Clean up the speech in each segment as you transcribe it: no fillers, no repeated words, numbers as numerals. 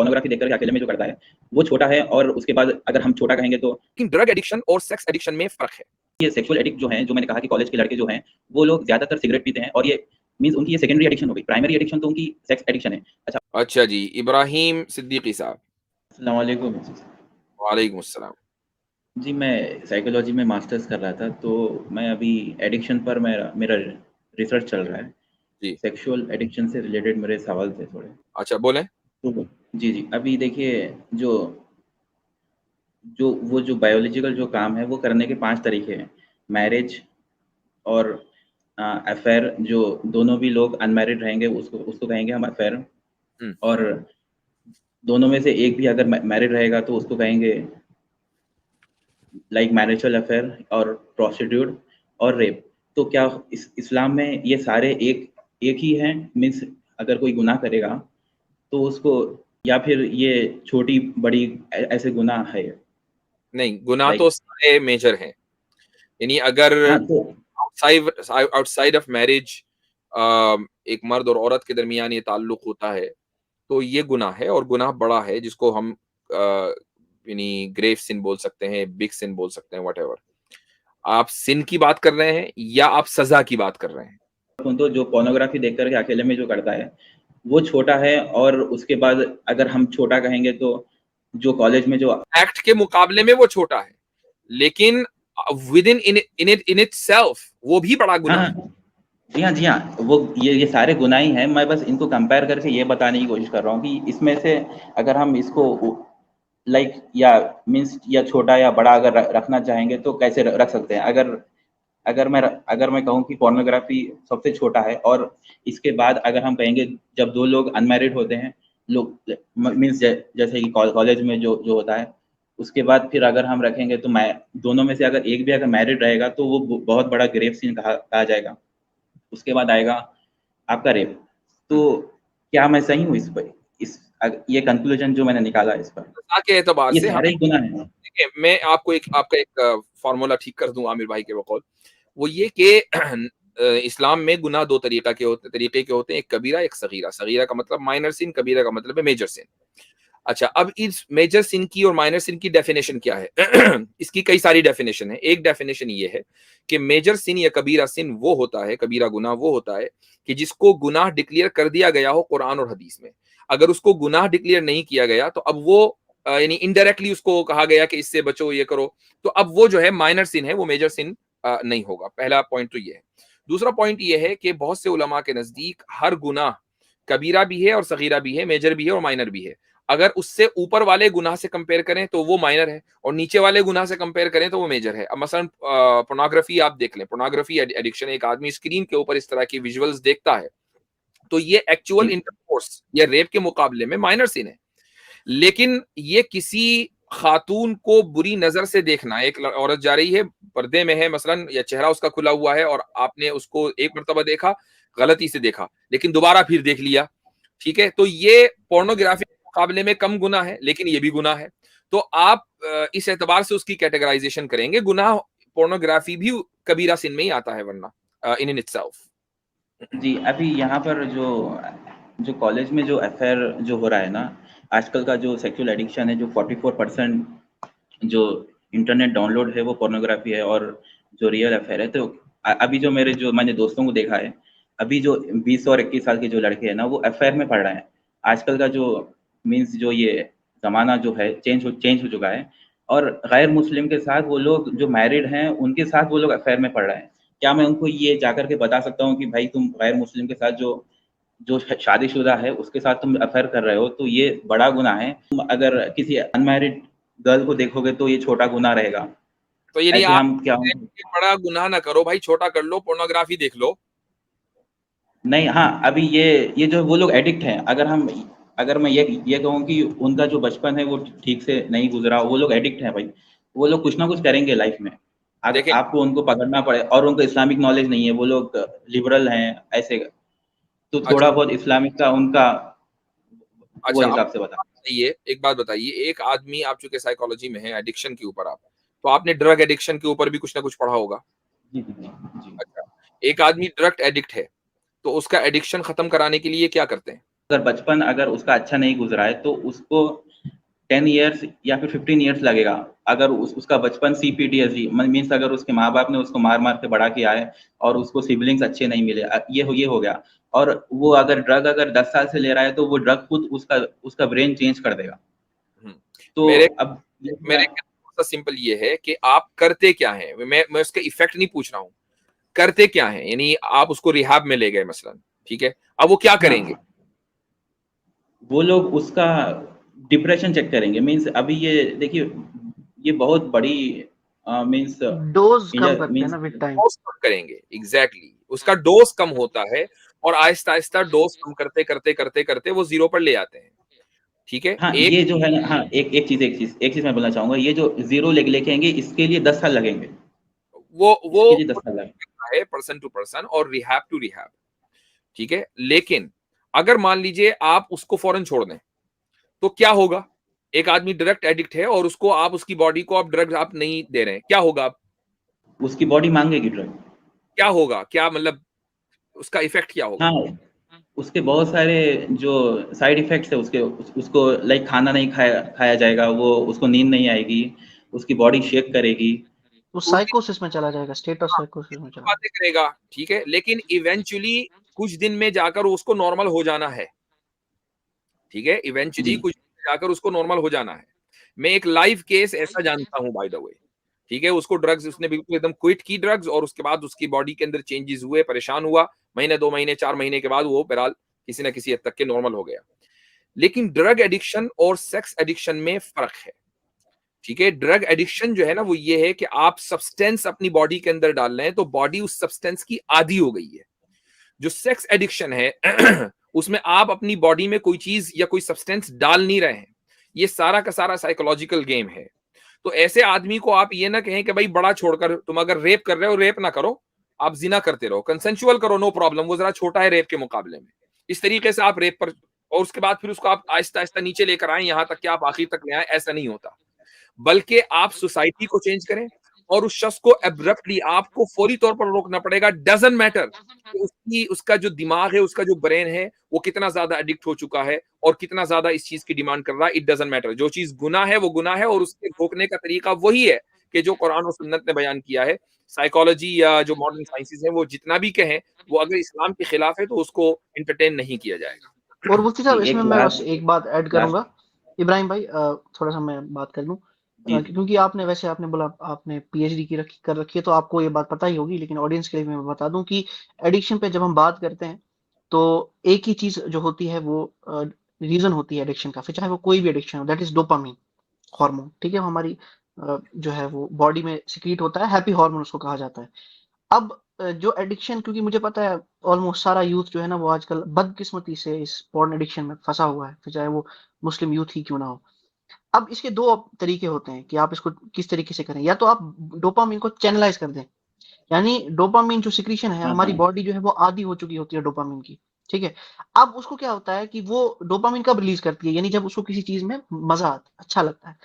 Pornography देख कर अकेले में जो करता है वो छोटा है, और उसके बाद अगर हम छोटा कहेंगे तो ड्रग एडिक्शन और सेक्स एडिक्शन में फर्क है। ये सेक्सुअल एडिक्ट जो हैं, जो मैंने कहा कि कॉलेज के लड़के जो हैं, वो लोग ज़्यादातर सिगरेट पीते हैं, और ये मीन्स उनकी ये सेकेंडरी एडिक्शन हो गई। प्राइमरी एडिक्शन तो उनकी सेक्स एडिक्शन है। अच्छा जी, इब्राहिम सिद्दीकी साहब। अस्सलाम वालेकुम। वालेकुम अस्सलाम। जी, मैं साइकोलॉजी में मास्टर्स कर रहा था, तो मैं अभी एडिक्शन पर मेरा मेरा रिसर्च चल रहा है। जी, सेक्सुअल एडिक्शन से रिलेटेड मेरे सवाल थे थोड़े। अच्छा बोलें। तो जी, जी। अभी देखिए, जो जो बायोलॉजिकल जो काम है वो करने के 5 तरीके हैं। मैरिज और अफ़ेयर, जो दोनों भी लोग अनमैरिड रहेंगे उसको उसको कहेंगे हम अफ़ेयर। हुँ, और दोनों में से एक भी अगर मैरिड रहेगा तो उसको कहेंगे लाइक मैरिटल अफ़ेयर और प्रोस्टिट्यूट और रेप। तो क्या इस्लाम में ये सारे एक एक ही हैं? मीन्स अगर कोई गुनाह करेगा तो उसको, या फिर ये छोटी-बड़ी ऐसे गुनाह है? नहीं, गुनाह तो लाइक सारे मेजर हैं। यानी अगर हाँ, तो आउटसाइड आउटसाइड ऑफ मैरिज एक मर्द और औरत के दरमियान ये ताल्लुक होता है, तो ये गुनाह है और गुनाह बड़ा है जिसको हम यानी ग्रेव सिन बोल सकते हैं, बिग सिन बोल सकते हैं, व्हाटएवर। आप सिन की बात कर रहे हैं या आप सज़ा की बात कर रहे हैं? तो जो पोर्नोग्राफ़ी देख कर के अकेले में जो करता है, वो छोटा है, और उसके बाद अगर हम छोटा कहेंगे तो जो कॉलेज में जो एक्ट के मुकाबले में वो छोटा है, लेकिन विद इन इटसेल्फ वो भी बड़ा हाँ, गुनाह है। हाँ। जी हाँ, जी हाँ। वो ये सारे गुनाह ही हैं। मैं बस इनको कंपेयर करके ये बताने की कोशिश कर रहा हूँ कि इसमें से अगर हम इसको लाइक या मीन्स या छोटा या बड़ा अगर रखना चाहेंगे तो कैसे रख सकते हैं? अगर मैं कहूँ कि पोर्नोग्राफ़ी सबसे छोटा है, और इसके बाद अगर हम कहेंगे जब 2 लोग अनमैरिड होते हैं, लोग मीन्स जैसे कि कॉलेज में जो जो होता है, उसके बाद फिर अगर हम रखेंगे तो मैं दोनों में से अगर एक भी अगर मैरिड रहेगा तो वो बहुत बड़ा ग्रेव सीन कहा कहा जाएगा। उसके बाद आएगा आपका रेप। हुँ। तो क्या मैं सही हूँ इस पे? ये कंक्लूज़न जो मैंने निकाला है इस पर, सज़ा के एतबार ये से सारे हमें ही गुनाह हैं। देखिए, मैं आपको आपका एक फ़ॉर्मूला ठीक कर दूँ आमिर भाई के बकौल, वो ये कि इस्लाम में गुनाह 2 तरीके के होते हैं, एक कबीरा, एक सगीरा। सगीरा का मतलब माइनर सिन, कबीरा का मतलब है मेजर सिन। अच्छा, अब इस मेजर सिन की और माइनर सिन की डेफिनेशन क्या है? इसकी कई सारी डेफिनेशन है। एक डेफिनेशन ये है कि मेजर सिन या कबीरा सिन वो होता है, कबीरा गुनाह वो होता है कि जिसको गुनाह डिक्लेयर कर दिया गया हो कुरान और हदीस में। अगर उसको गुनाह डिक्लेयर नहीं किया गया तो अब वो यानी इनडायरेक्टली उसको कहा गया कि इससे बचो, ये करो, तो अब वो जो है माइनर सिन है, वो मेजर सिन नहीं होगा। पहला पॉइंट तो ये है। दूसरा पॉइंट ये है कि बहुत से उलमा के नज़दीक हर गुनाह कबीरा भी है और सगीरा भी है, मेजर भी है और माइनर भी है। अगर उससे ऊपर वाले गुनाह से कंपेयर करें तो वो माइनर है, और नीचे वाले गुनाह से कंपेयर करें तो वो मेजर है। अब मसलन पोर्नोग्राफी आप देख लें, पोर्नोग्राफी एडिक्शन, एक आदमी स्क्रीन के ऊपर इस तरह की विजुअल्स देखता है, तो ये एक्चुअल जी। इंटरकोर्स या रेप के मुकाबले में माइनर सिन है। लेकिन ये किसी खातून को बुरी नजर से देखना, एक औरत जा रही है, पर्दे में है मसलन, या चेहरा उसका खुला हुआ है और आपने उसको एक मर्तबा देखा, गलती से देखा, लेकिन दोबारा फिर देख लिया, ठीक है, तो ये पोर्नोग्राफी के मुकाबले में कम गुनाह है, लेकिन ये भी गुनाह है। तो आप इस एतबार से उसकी कैटेगराइजेशन करेंगे। गुनाह पोर्नोग्राफी भी कबीरा सिन में ही आता है, वरना इन इटसेल्फ। जी, अभी यहाँ पर जो जो कॉलेज में जो अफ़ेयर जो हो रहा है ना, आजकल का जो सेक्सुअल एडिक्शन है, जो 44% जो इंटरनेट डाउनलोड है वो पोर्नोग्राफ़ी है, और जो रियल अफ़ेयर है तो अभी जो मेरे जो मैंने दोस्तों को देखा है, अभी जो 20 और 21 साल के जो लड़के हैं ना, वो अफ़ेयर में पड़ रहे हैं। आजकल का जो मीन्स जो ये ज़माना जो है चेंज हो चुका है, और गैर मुस्लिम के साथ वो लोग जो मैरिड हैं, उनके साथ वो लोग अफ़ेयर में पड़ रहे हैं। क्या मैं उनको ये जाकर के बता सकता हूँ कि भाई तुम गैर मुस्लिम के साथ जो जो शादीशुदा है उसके साथ तुम अफ़ेयर कर रहे हो, तो ये बड़ा गुनाह है। तुम अगर किसी अनमैरिड गर्ल को देखोगे तो ये छोटा गुनाह रहेगा। तो यानी ऐसे आप हम क्या बड़ा गुनाह ना करो भाई, छोटा कर लो, पोर्नोग्राफी देख लो। नहीं, हाँ, अभी ये जो वो लोग एडिक्ट हैं, अगर मैं ये कहूँ कि उनका जो बचपन है वो ठीक से नहीं गुज़रा, वो लोग एडिक्ट हैं भाई। वो लोग कुछ ना कुछ करेंगे लाइफ़ में। अगर देखें, आपको उनको पकड़ना पड़े, और उनको इस्लामिक नॉलेज नहीं है, वो लोग लिबरल हैं, ऐसे तो अच्छा, थोड़ा बहुत इस्लामिक का उनका वो अच्छा, हिसाब से बता। एक बात बताइए, एक आदमी, आप चूँकि साइकोलॉजी में हैं, एडिक्शन के ऊपर आप, तो आपने ड्रग एडिक्शन के ऊपर भी कुछ ना कुछ पढ़ा होगा। जी, जी, जी। जी। अच्छा, एक आदमी ड्रग एडिक्ट है, तो उसका एडिक्शन खत्म कराने के लिए क्या करते हैं? अगर बचपन अगर उसका अच्छा नहीं गुजरा है तो उसको 10 इयर्स या फिर 15 इयर्स लगेगा। अगर उसका बचपन CPTSD मीन्स अगर उसके माँ बाप ने उसको मार मार के बड़ा किया है और उसको सिबलिंग्स अच्छे नहीं मिले, ये हो गया, और वो अगर ड्रग अगर 10 साल से ले रहा है तो वो ड्रग खुद उसका ब्रेन चेंज कर देगा। तो मेरे अब मेरे का सिंपल ये है कि आप करते क्या हैं, मैं उसका इफेक्ट नहीं पूछ रहा हूँ, करते क्या हैं, यानी आप उसको रिहाब में ले गए मसलन, ठीक है, अब वो क्या करेंगे? वो लोग उसका डिप्रेशन चेक करेंगे। मीन्स अभी ये देखिए, ये बहुत बड़ी मीन्स डोज कम करते हैं मीन्स ना विद टाइम। डोज कम करेंगे, एग्जैक्टली, उसका डोज कम होता है और आहिस्ता आहिस्ता डोज कम करते करते करते करते वो जीरो पर ले आते हैं, ठीक है। हाँ एक ये जो है ना, हाँ एक चीज मैं बोलना चाहूंगा, ये जो जीरो लेके आएंगे इसके लिए 10 साल लगेंगे, वो इसके लिए 10 साल लगेंगे। है पर्सन टू पर्सन और रिहैब टू रिहैब, ठीक है। लेकिन अगर मान लीजिए आप उसको फौरन छोड़ दें तो क्या होगा? एक आदमी डायरेक्ट एडिक्ट है और उसको आप, उसकी बॉडी को आप ड्रग्स आप नहीं दे रहे हैं, क्या होगा? उसकी बॉडी मांगेगी ड्रग। क्या होगा, क्या मतलब उसका इफेक्ट क्या होगा? हाँ, उसके बहुत सारे जो साइड इफेक्ट्स है उसको लाइक खाना नहीं खाया जाएगा, वो उसको नींद नहीं आएगी, उसकी बॉडी शेक करेगी, वो साइकोसिस में चला जाएगा, स्टेट ऑफ साइकोसिस में चला बातें करेगा, ठीक है, लेकिन इवेंचुअली कुछ दिन में जाकर उसको नॉर्मल हो जाना है, ठीक है, इवेंचुअली कुछ दिन में जाकर उसको नॉर्मल हो जाना है। मैं एक लाइव केस ऐसा जानता हूं बाय द वे, ठीक है, उसको ड्रग्स, उसने बिल्कुल एकदम क्विट की ड्रग्स और उसके बाद उसकी बॉडी के अंदर चेंजेस हुए, परेशान हुआ, महीने 2 महीने 4 महीने के बाद वो बहरहाल किसी ना किसी हद तक के नॉर्मल हो गया। लेकिन ड्रग एडिक्शन और सेक्स एडिक्शन में फर्क है, ठीक है। ड्रग एडिक्शन जो है ना वो ये है कि आप सब्सटेंस अपनी बॉडी के अंदर डाल रहे हैं तो बॉडी उस सब्सटेंस की आदी हो गई है। जो सेक्स एडिक्शन है उसमें आप अपनी बॉडी में कोई चीज या कोई सब्सटेंस डाल नहीं रहे हैं, ये सारा का सारा साइकोलॉजिकल गेम है। तो ऐसे आदमी को आप ये ना कहें कि भाई बड़ा छोड़कर, तुम अगर रेप कर रहे हो रेप ना करो, आप जिना करते रहो, कंसेंसुअल करो, नो प्रॉब्लम, वो जरा छोटा है रेप के मुकाबले में, इस तरीके से आप रेप पर, और उसके बाद फिर उसको आप आहिस्ता आहिस्ता नीचे लेकर आए यहां तक कि आप आखिर तक ले आए, ऐसा नहीं होता। बल्कि आप सोसाइटी को चेंज करें और उस शख्स को एब्रप्टली आपको फौरी तौर पर रोकना पड़ेगा। डजंट मैटर कि उसका जो दिमाग है, उसका जो ब्रेन है, वो कितना ज्यादा एडिक्ट हो चुका है और कितना ज्यादा इस चीज की डिमांड कर रहा है, इट डजंट मैटर। जो चीज गुनाह है वो गुनाह है और उसके रोकने का तरीका वही है कि जो कुरान और सुन्नत ने बयान किया है। साइकोलॉजी या जो मॉडर्न साइंसेज है वो जितना भी कहें, वो अगर इस्लाम के खिलाफ है तो उसको एंटरटेन नहीं किया जाएगा। और मुफ्ती साहब इसमें मैं बस एक बात ऐड करूंगा, लास्ट इब्राहिम भाई, थोड़ा सा मैं बात कर लूं, क्योंकि आपने बोला आपने PhD कर रखी है तो आपको ये बात पता ही होगी, लेकिन ऑडियंस के लिए मैं बता दूं कि एडिक्शन पे जब हम बात करते हैं तो एक ही चीज जो होती है वो रीजन होती है एडिक्शन का, फिर चाहे वो कोई भी एडिक्शन हो, दैट इज डोपामिन हार्मोन, ठीक है, हमारी जो है वो बॉडी में सिक्रीट होता है, हैप्पी हार्मोन उसको कहा जाता है। अब जो एडिक्शन, क्योंकि मुझे पता है ऑलमोस्ट सारा यूथ जो है ना वो आजकल बदकिस्मती से इस पॉर्न एडिक्शन में फंसा हुआ है, फिर चाहे वो मुस्लिम यूथ ही क्यों ना हो। अब इसके दो तरीके होते हैं कि आप इसको किस तरीके से करें, या तो आप डोपामिन को चैनलाइज कर दें, यानी डोपामिन जो सिक्रीशन है, हमारी बॉडी जो है वो आदी हो चुकी होती है डोपामिन की, ठीक है। अब उसको क्या होता है कि वो डोपामिन कब रिलीज करती है, यानी जब उसको किसी चीज में मजा आता है, अच्छा लगता है।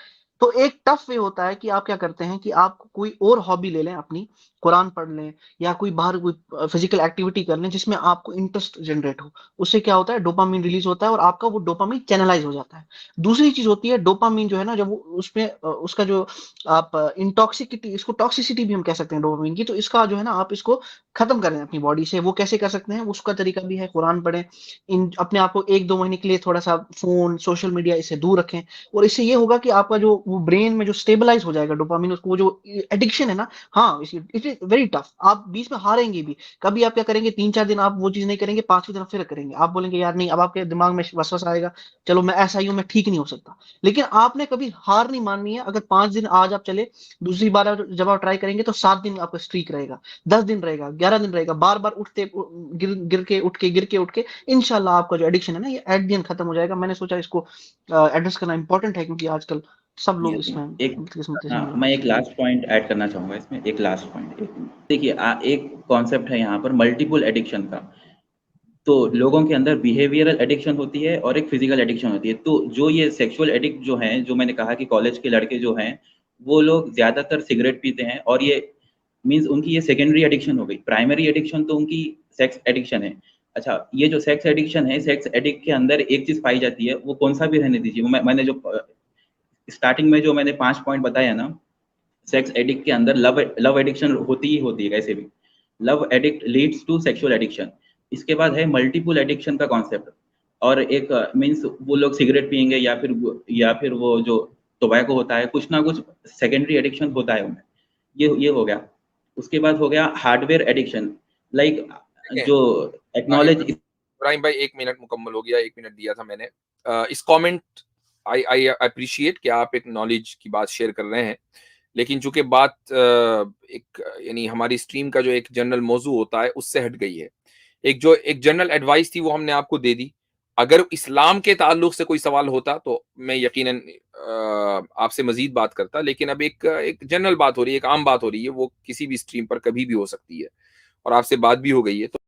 तो एक टफ वे होता है कि आप क्या करते हैं कि आप कोई और हॉबी ले लें अपनी, कुरान पढ़ लें या कोई बाहर कोई फिजिकल एक्टिविटी कर लें जिसमें आपको इंटरेस्ट जनरेट हो। उससे क्या होता है, डोपामिन रिलीज होता है और आपका वो डोपामिन चैनलाइज हो जाता है। दूसरी चीज होती है डोपामिन जो है ना, जब वो उसमें उसका जो आप इंटॉक्सिकिटी, इसको टॉक्सिसिटी भी हम कह सकते हैं डोपामिन की, तो इसका जो है ना आप इसको खत्म करें अपनी बॉडी से। वो कैसे कर सकते हैं, उसका तरीका भी है, कुरान पढ़ें, इन अपने आप को 1-2 महीने के लिए थोड़ा सा फोन सोशल मीडिया इससे दूर रखें, और इससे ये होगा कि आपका जो वो ब्रेन में जो स्टेबलाइज हो जाएगा डोपामिन, उसको वो जो एडिक्शन है ना, हाँ इट इज वेरी टफ, आप बीच में हारेंगे भी। कभी आप क्या करेंगे, 3-4 दिन आप वो चीज नहीं करेंगे, 5वें दिन फिर करेंगे, आप बोलेंगे यार नहीं, अब आपके दिमाग में वसवसा आएगा, चलो मैं ऐसा ही हूं, मैं ठीक नहीं हो सकता। लेकिन आपने कभी हार नहीं माननी है। अगर 5 दिन आज आप चले, दूसरी बार जब आप ट्राई करेंगे तो 7 दिन आपका स्ट्रीक रहेगा, 10 दिन रहेगा, 11 दिन रहेगा, बार बार उठते गिर के उठ के इंशाल्लाह आपका जो एडिक्शन है ना ये एट द एंड खत्म हो जाएगा। मैंने सोचा इसको एड्रेस करना इंपॉर्टेंट है, क्योंकि आजकल सब लोग इसमें किस्मत से मैं एक लास्ट पॉइंट ऐड करना चाहूंगा इसमें, एक लास्ट पॉइंट। देखिए एक कॉन्सेप्ट है यहाँ पर मल्टीपल एडिक्शन का। तो लोगों के अंदर बिहेवियरल एडिक्शन होती है और एक फिजिकल एडिक्शन होती है। तो जो ये सेक्सुअल एडिक्ट जो हैं, जो मैंने कहा कि कॉलेज के लड़के जो हैं, वो लोग ज्यादातर सिगरेट पीते हैं, और ये मींस उनकी ये सेकेंडरी एडिक्शन हो गई। प्राइमरी एडिक्शन तो उनकी सेक्स एडिक्शन है। अच्छा, ये जो सेक्स एडिक्शन है, सेक्स एडिक्ट के अंदर एक चीज़ पाई जाती है, वो कौन-सा भी रहने दीजिए। मैंने जो स्टार्टिंग में जो मैंने 5 पॉइंट बताया ना, सेक्स एडिक्ट के अंदर लव एडिक्शन होती ही होती है कैसे भी। Love addict leads to sexual addiction. इसके बाद है मल्टीपल एडिक्शन का कॉन्सेप्ट, और एक मीन्स वो लोग सिगरेट पिएँगे या फिर वो जो टोबैको होता है, कुछ ना कुछ सेकेंडरी एडिक्शन होता है उनमें। ये हो गया। उसके बाद हो गया हार्डवेयर एडिक्शन, लाइक जो एक्नॉलेज। इब्राहिम भाई 1 मिनट मुकम्मल हो गया, 1 मिनट दिया था मैंने। इस कमेंट आई अप्रिशिएट कि आप एक नॉलेज की बात शेयर कर रहे हैं, लेकिन चूंकि बात एक यानी हमारी स्ट्रीम का जो एक जनरल मौजू होता है उससे हट गई है। एक जनरल एडवाइस थी वो हमने आपको दे दी। अगर इस्लाम के ताल्लुक से कोई सवाल होता तो मैं यकीनन आपसे मजीद बात करता, लेकिन अब एक जनरल बात हो रही है, एक आम बात हो रही है, वो किसी भी स्ट्रीम पर कभी भी हो सकती है और आपसे बात भी हो गई है। तो